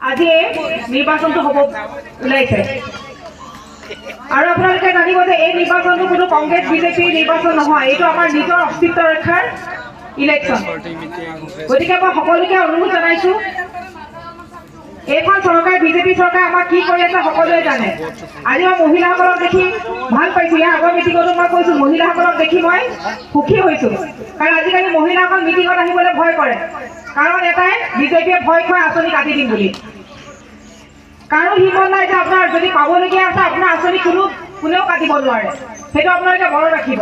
আজি নিৰ্বাচনটো হ'ব ওলাইছে আৰু আপোনালোকে জানিব যে এই নিৰ্বাচনটো কোনো কংগ্ৰেছ বিজেপিৰ নিৰ্বাচন নহয়, এইটো আমাৰ নিজৰ অস্তিত্ব ৰক্ষাৰ ইলেকশ্যন। গতিকে মই সকলোকে অনুৰোধ জনাইছো, এইখন চৰকাৰ বিজেপি চৰকাৰ আমাক কি কৰি আছে সকলোৱে জানে। আজি মই মহিলাসকলক দেখি ভাল পাইছো, ইয়াৰ আগৰ মিটিঙতো মই কৈছো মহিলাসকলক দেখি মই সুখী হৈছো, কাৰণ আজিকালি মহিলাসকল মিটিঙত আহিবলৈ ভয় কৰে, কাৰণ এটাই বিজেপিয়ে ভয় খোৱা আঁচনি কাটি দিম বুলি। কাৰো হিমত নাই যে আপোনাৰ যদি পাবলগীয়া আছে আপোনাৰ আঁচনি কোনেও কাটিব নোৱাৰে, সেইটো আপোনালোকে মনত ৰাখিব।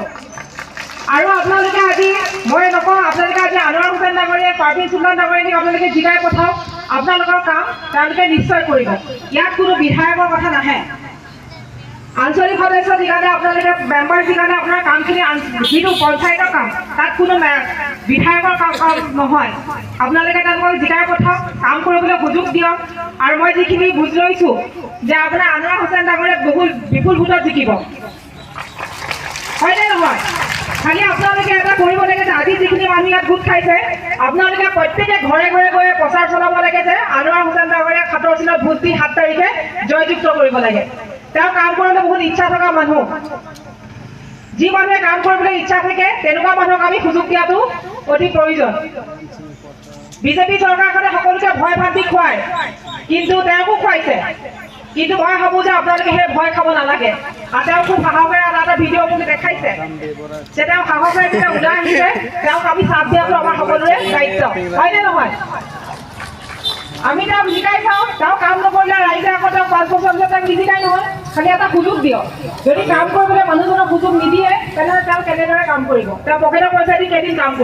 আৰু আপোনালোকে আজি মই নকওঁ, আপোনালোকে আজি আনোৱাৰ হুছেইন ডাঙৰীয়াক পাৰ্ভিন সুলতান ডাঙৰীয়াক আপোনালোকে জিকাই পঠাওক, আপোনালোকৰ কাম তেওঁলোকে নিশ্চয় কৰিব। ইয়াত কোনো বিধায়কৰ কথা নাহে। আঞ্চলিক সদস্য যিকাৰণে আপোনালোকে মেম্বাৰ যিকাৰণে আপোনাৰ কামখিনি যিটো পঞ্চায়তৰ কাম তাত কোনো বিধায়কৰ কাম নহয়। আপোনালোকে তেওঁলোকক জিকাই পঠাওক, কাম কৰিবলৈ সুযোগ দিয়ক। আৰু মই যিখিনি বুজ লৈছোঁ যে আপোনাৰ আনোৱাৰ হুছেইন ডাঙৰীয়াক বিপুল ভোটত জিকিব, হয়নে নহয়? খালি আপোনালোকে এটা কৰিব লাগে যে আজি যিখিনি মানুহ ইয়াত গোট খাইছে আপোনালোকে প্ৰত্যেকে ঘৰে ঘৰে গৈ প্ৰচাৰ চলাব লাগে যে আনোৱাৰ হুছেইন ডাঙৰীয়াক 7 চনত ভোট দি 7 তাৰিখে জয়যুক্ত কৰিব লাগে। তেওঁ কাম কৰিবলৈ বহুত ইচ্ছা থকা মানুহ, যি মানুহে কাম কৰিবলৈ ইচ্ছা থাকে তেনেকুৱা মানুহক আমি সুযোগ দিয়াটো অতি প্ৰয়োজন। বিজেপি চৰকাৰখনে সকলোকে ভয় ভাবি খুৱায়, কিন্তু তেওঁকো খুৱাইছে, কিন্তু মই ভাবোঁ যে আপোনালোকে সেই ভয় খাব নালাগে। আৰু তেওঁ খুব সাহসেৰে এটা ভিডিঅ' মোক দেখাইছে যে তেওঁ সাহসেৰে যেতিয়া ওলাই আহিছে তেওঁক আমি চাপ দিয়াটো আমাৰ সকলোৰে দায়িত্ব, হয়নে নহয়? আমি তেওঁক জিকাই চাওঁ, তেওঁ কাম নকৰিলে ৰাইজে আকৌ তেওঁক 5 বছৰ পিছত তেওঁক নিজিকাই নহয়। খালি এটা সুযোগ দিয়ক। যদি কাম কৰিবলৈ মানুহজনক সুযোগ নিদিয়ে তেনেহ'লে তেওঁ কেনেদৰে কাম কৰিব? তেওঁ পকেটৰ পইচা দি কেইদিন কাম কৰিব?